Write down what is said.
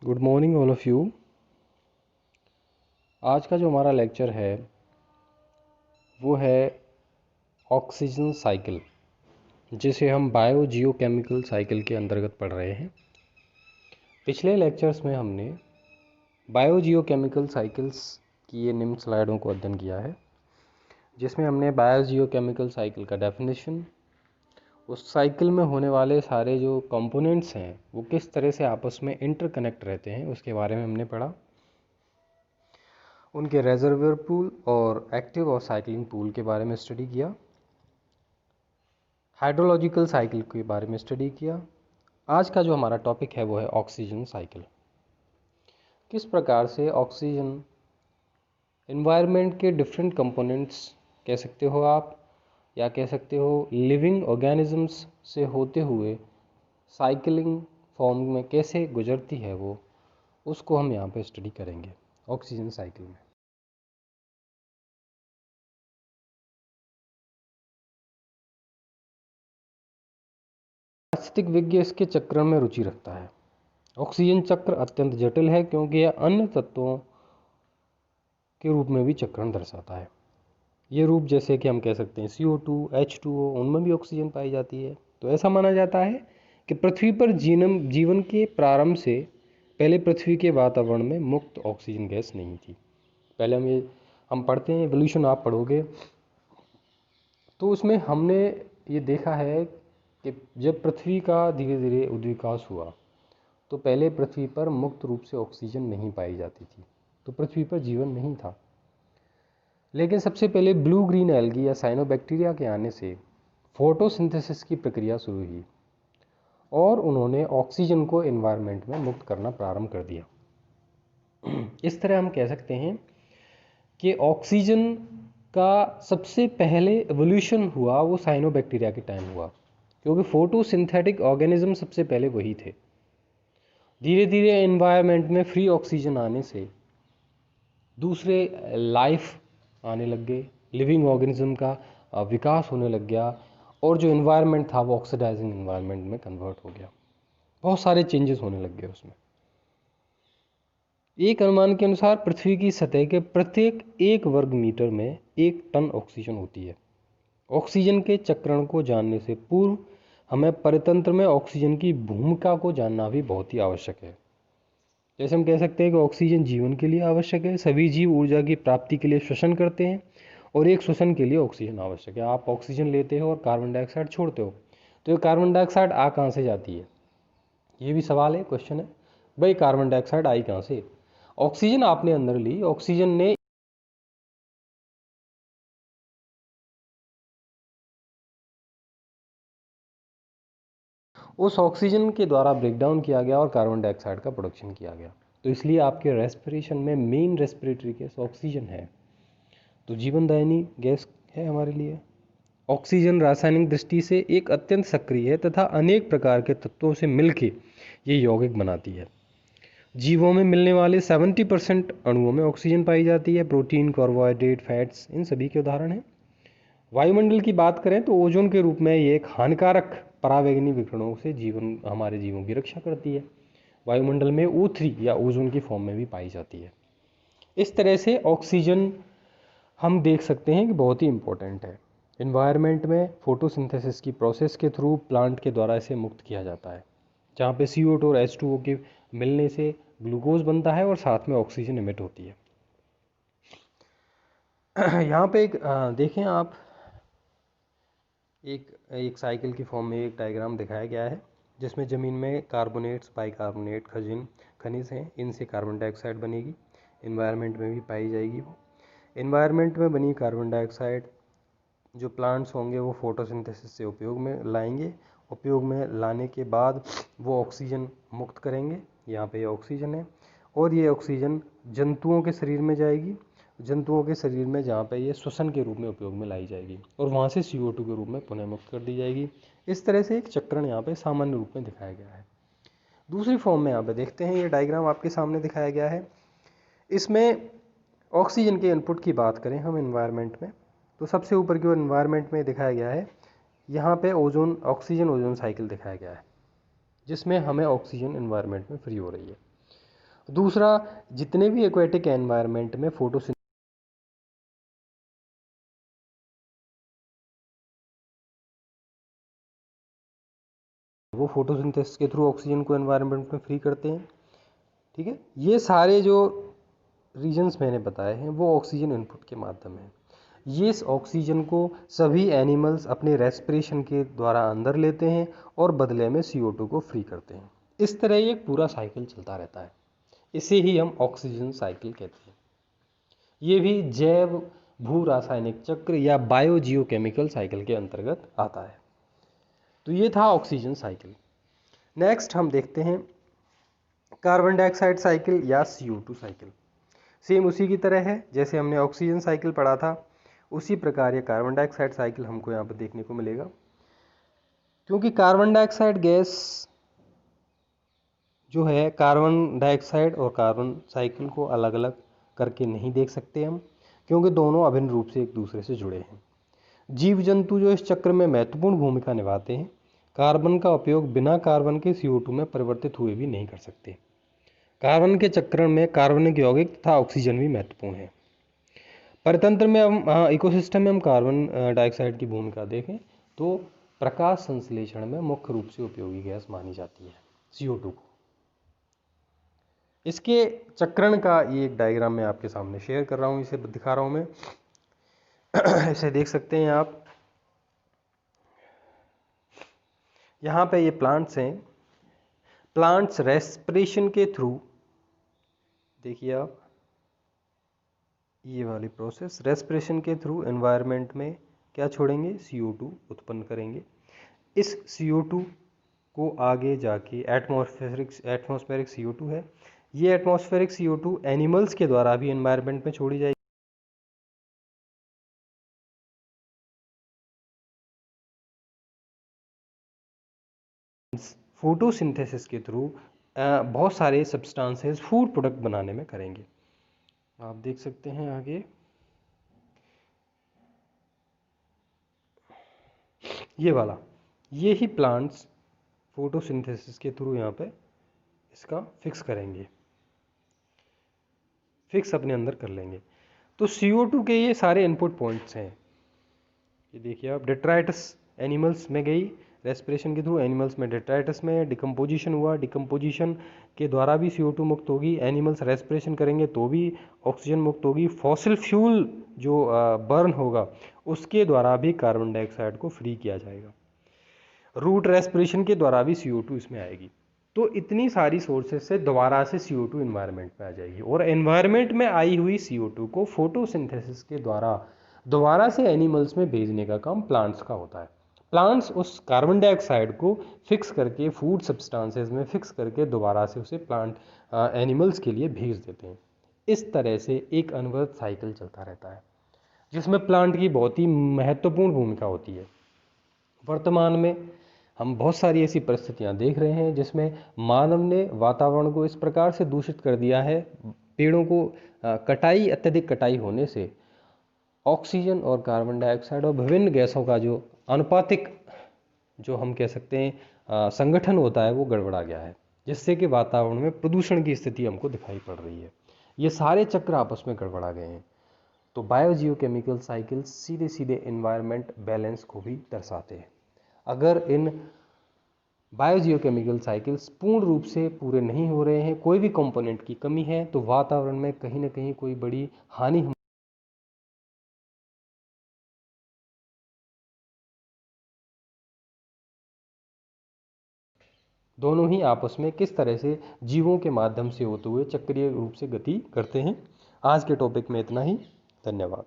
Good morning all of you. आज का जो हमारा लेक्चर है वो है ऑक्सीजन साइकिल, जिसे हम बायो जियोकेमिकल साइकिल के अंतर्गत पढ़ रहे हैं। पिछले लेक्चर्स में हमने बायो जियोकेमिकल साइकिल्स की ये निम्न स्लाइडों को अध्ययन किया है, जिसमें हमने बायो जियोकेमिकल साइकिल का डेफिनेशन, उस साइकिल में होने वाले सारे जो कंपोनेंट्स हैं वो किस तरह से आपस में इंटरकनेक्ट रहते हैं उसके बारे में हमने पढ़ा। उनके रेजर्वोयर पूल और एक्टिव और साइक्लिंग पूल के बारे में स्टडी किया। हाइड्रोलॉजिकल साइकिल के बारे में स्टडी किया। आज का जो हमारा टॉपिक है वो है ऑक्सीजन साइकिल। किस प्रकार से ऑक्सीजन एनवायरनमेंट के डिफरेंट कंपोनेंट्स कह सकते हो आप, या कह सकते हो लिविंग ऑर्गेनिजम्स से होते हुए साइकिलिंग फॉर्म में कैसे गुजरती है वो, उसको हम यहाँ पे स्टडी करेंगे ऑक्सीजन साइकिल में। पारिस्थितिक विज्ञ इसके चक्र में रुचि रखता है। ऑक्सीजन चक्र अत्यंत जटिल है क्योंकि यह अन्य तत्वों के रूप में भी चक्रण दर्शाता है। ये रूप जैसे कि हम कह सकते हैं CO2, H2O, उनमें भी ऑक्सीजन पाई जाती है। तो ऐसा माना जाता है कि पृथ्वी पर जीवन के प्रारंभ से पहले पृथ्वी के वातावरण में मुक्त ऑक्सीजन गैस नहीं थी। पहले हम पढ़ते हैं एवोल्यूशन, आप पढ़ोगे तो उसमें हमने ये देखा है कि जब पृथ्वी का धीरे धीरे उद्विकास हुआ तो पहले पृथ्वी पर मुक्त रूप से ऑक्सीजन नहीं पाई जाती थी, तो पृथ्वी पर जीवन नहीं था। लेकिन सबसे पहले ब्लू ग्रीन एल्गी या साइनोबैक्टीरिया के आने से फोटोसिंथेसिस की प्रक्रिया शुरू हुई और उन्होंने ऑक्सीजन को एनवायरनमेंट में मुक्त करना प्रारंभ कर दिया। इस तरह हम कह सकते हैं कि ऑक्सीजन का सबसे पहले एवोल्यूशन हुआ वो साइनोबैक्टीरिया के टाइम हुआ, क्योंकि फोटोसिंथेटिक ऑर्गेनिज्म सबसे पहले वही थे। धीरे धीरे एनवायरनमेंट में फ्री ऑक्सीजन आने से दूसरे लाइफ आने लग गए, लिविंग ऑर्गेनिज्म का विकास होने लग गया और जो एनवायरनमेंट था वो ऑक्सीडाइजिंग एनवायरनमेंट में कन्वर्ट हो गया। बहुत सारे चेंजेस होने लग गए उसमें। एक अनुमान के अनुसार पृथ्वी की सतह के प्रत्येक 1 वर्ग मीटर में 1 टन ऑक्सीजन होती है। ऑक्सीजन के चक्रण को जानने से पूर्व हमें परितंत्र में ऑक्सीजन की भूमिका को जानना भी बहुत ही आवश्यक है। जैसे हम कह सकते हैं कि ऑक्सीजन जीवन के लिए आवश्यक है, सभी जीव ऊर्जा की प्राप्ति के लिए श्वसन करते हैं और एक श्वसन के लिए ऑक्सीजन आवश्यक है। आप ऑक्सीजन लेते हो और कार्बन डाइऑक्साइड छोड़ते हो, तो ये कार्बन डाइऑक्साइड आ कहाँ से जाती है? ये भी सवाल है, क्वेश्चन है भाई, कार्बन डाइऑक्साइड आई कहाँ से? ऑक्सीजन आपने अंदर ली, ऑक्सीजन ने उस ऑक्सीजन के द्वारा ब्रेक डाउन किया गया और कार्बन डाइऑक्साइड का प्रोडक्शन किया गया। तो इसलिए आपके रेस्पिरेशन में मेन रेस्पिरेटरी गैस ऑक्सीजन है, तो जीवनदायिनी गैस है हमारे लिए। ऑक्सीजन रासायनिक दृष्टि से एक अत्यंत सक्रिय है तथा अनेक प्रकार के तत्वों से मिलकर ये यौगिक बनाती है। जीवों में मिलने वाले 70% अणुओं में ऑक्सीजन पाई जाती है। प्रोटीन, कार्बोहाइड्रेट, फैट्स इन सभी के उदाहरण हैं। वायुमंडल की बात करें तो ओजोन के रूप में ये एक हानिकारक परावैंगनी विकिरणों से हमारे जीवों की रक्षा करती है। वायुमंडल में O3 या ओजोन की फॉर्म में भी पाई जाती है। इस तरह से ऑक्सीजन हम देख सकते हैं कि बहुत ही इंपॉर्टेंट है। इन्वायरमेंट में फोटोसिंथेसिस की प्रोसेस के थ्रू प्लांट के द्वारा इसे मुक्त किया जाता है, जहाँ पे CO2 और H2O के मिलने से ग्लूकोज बनता है और साथ में ऑक्सीजन इमिट होती है। यहाँ पे एक देखें आप, एक साइकिल की फॉर्म में एक डायग्राम दिखाया गया है, जिसमें ज़मीन में कार्बोनेट्स, बाइकार्बोनेट, खनिज हैं, इनसे कार्बन डाइऑक्साइड बनेगी, इन्वायरमेंट में भी पाई जाएगी। वो इन्वायरमेंट में बनी कार्बन डाइऑक्साइड जो प्लांट्स होंगे वो फोटोसिंथेसिस से उपयोग में लाएंगे। उपयोग में लाने के बाद वो ऑक्सीजन मुक्त करेंगे। यहाँ पे ये ऑक्सीजन है और ये ऑक्सीजन जंतुओं के शरीर में जाएगी, जंतुओं के शरीर में जहाँ पे ये श्वसन के रूप में उपयोग में लाई जाएगी और वहाँ से CO2 के रूप में पुनः मुक्त कर दी जाएगी। इस तरह से एक चक्रण यहाँ पे सामान्य रूप में दिखाया गया है। दूसरी फॉर्म में यहाँ पे देखते हैं, ये डायग्राम आपके सामने दिखाया गया है। इसमें ऑक्सीजन के इनपुट की बात करें हम एनवायरनमेंट में, तो सबसे ऊपर की ओर एनवायरनमेंट में दिखाया गया है, यहाँ पे ऑक्सीजन ओजोन साइकिल दिखाया गया है, जिसमें हमें ऑक्सीजन एनवायरनमेंट में फ्री हो रही है। दूसरा, जितने भी एक्वेटिक एनवायरनमेंट में वो फोटोसिंथेसिस के थ्रू ऑक्सीजन को एनवायरनमेंट में फ्री करते हैं। ठीक है, ये सारे जो रीजन्स मैंने बताए हैं वो ऑक्सीजन इनपुट के माध्यम है। ये इस ऑक्सीजन को सभी एनिमल्स अपने रेस्पिरेशन के द्वारा अंदर लेते हैं और बदले में CO2 को फ्री करते हैं। इस तरह ये एक पूरा साइकिल चलता रहता है। इसे ही हम ऑक्सीजन साइकिल कहते हैं। ये भी जैव भू रासायनिक चक्र या बायोजियोकेमिकल साइकिल के अंतर्गत आता है। तो ये था ऑक्सीजन साइकिल। नेक्स्ट हम देखते हैं कार्बन डाइऑक्साइड साइकिल या CO2 साइकिल। सेम उसी की तरह है, जैसे हमने ऑक्सीजन साइकिल पढ़ा था उसी प्रकार ये कार्बन डाइऑक्साइड साइकिल हमको यहाँ पर देखने को मिलेगा। क्योंकि कार्बन डाइऑक्साइड गैस जो है, कार्बन डाइऑक्साइड और कार्बन साइकिल को अलग अलग करके नहीं देख सकते हम, क्योंकि दोनों अभिन्न रूप से एक दूसरे से जुड़े हैं। जीव जंतु जो इस चक्र में महत्वपूर्ण भूमिका निभाते हैं, कार्बन का उपयोग बिना कार्बन के CO2 में परिवर्तित हुए भी नहीं कर सकते। कार्बन के चक्रण में कार्बनिक यौगिक तथा ऑक्सीजन भी महत्वपूर्ण है। परितंत्र में हम इकोसिस्टम में हम कार्बन डाइऑक्साइड की भूमिका देखें तो प्रकाश संश्लेषण में मुख्य रूप से उपयोगी गैस मानी जाती है CO2 को। इसके चक्रण का ये एक डायग्राम मैं आपके सामने शेयर कर रहा हूँ, इसे दिखा रहा हूँ मैं। इसे देख सकते हैं आप। यहाँ पे ये प्लांट्स हैं। प्लांट्स रेस्पिरेशन के थ्रू, देखिए आप, ये वाली प्रोसेस रेस्पिरेशन के थ्रू एनवायरनमेंट में क्या छोड़ेंगे, CO2 उत्पन्न करेंगे। इस CO2 को आगे जाके एटमॉस्फेरिक CO2 है, ये एटमॉस्फेरिक CO2 एनिमल्स के द्वारा भी एनवायरनमेंट में छोड़ी जाएगी। फोटोसिंथेसिस के थ्रू बहुत सारे सब्सटेंसेस फूड प्रोडक्ट बनाने में करेंगे। आप देख सकते हैं आगे, ये वाला, ये ही प्लांट्स फोटोसिंथेसिस के थ्रू यहाँ पे इसका फिक्स करेंगे, फिक्स अपने अंदर कर लेंगे। तो CO2 के ये सारे इनपुट पॉइंट्स हैं। ये देखिए आप, डेट्राइटस एनिमल्स में गई रेस्पिरेशन के थ्रू, एनिमल्स में डेट्राइटस में डिकम्पोजिशन हुआ, डिकम्पोजिशन के द्वारा भी CO2 मुक्त होगी। एनिमल्स रेस्पिरेशन करेंगे तो भी ऑक्सीजन मुक्त होगी। फॉसिल फ्यूल जो बर्न होगा उसके द्वारा भी कार्बन डाइऑक्साइड को फ्री किया जाएगा। रूट रेस्पिरेशन के द्वारा भी CO2 इसमें आएगी। तो इतनी सारी सोर्सेज से दोबारा से CO2 एनवायरनमेंट में आ जाएगी, और एनवायरनमेंट में आई हुई CO2 को फोटोसिंथेसिस के द्वारा दोबारा से एनिमल्स में भेजने का काम प्लांट्स का होता है। प्लांट्स उस कार्बन डाइऑक्साइड को फिक्स करके फूड सब्सटेंसेस में फिक्स करके दोबारा से उसे प्लांट एनिमल्स के लिए भेज देते हैं। इस तरह से एक अनवरत साइकिल चलता रहता है, जिसमें प्लांट की बहुत ही महत्वपूर्ण भूमिका होती है। वर्तमान में हम बहुत सारी ऐसी परिस्थितियां देख रहे हैं जिसमें मानव ने वातावरण को इस प्रकार से दूषित कर दिया है, पेड़ों को अत्यधिक कटाई होने से ऑक्सीजन और कार्बन डाइऑक्साइड और विभिन्न गैसों का जो अनुपातिक, जो हम कह सकते हैं संगठन होता है, वो गड़बड़ा गया है, जिससे कि वातावरण में प्रदूषण की स्थिति हमको दिखाई पड़ रही है। ये सारे चक्र आपस में गड़बड़ा गए हैं। तो बायोजियोकेमिकल साइकिल सीधे सीधे एनवायरनमेंट बैलेंस को भी दर्शाते हैं। अगर इन बायोजियोकेमिकल साइकिल्स पूर्ण रूप से पूरे नहीं हो रहे हैं, कोई भी कंपोनेंट की कमी है, तो वातावरण में कहीं ना कहीं कोई बड़ी हानि दोनों ही आपस में किस तरह से जीवों के माध्यम से होते हुए चक्रीय रूप से गति करते हैं। आज के टॉपिक में इतना ही। धन्यवाद।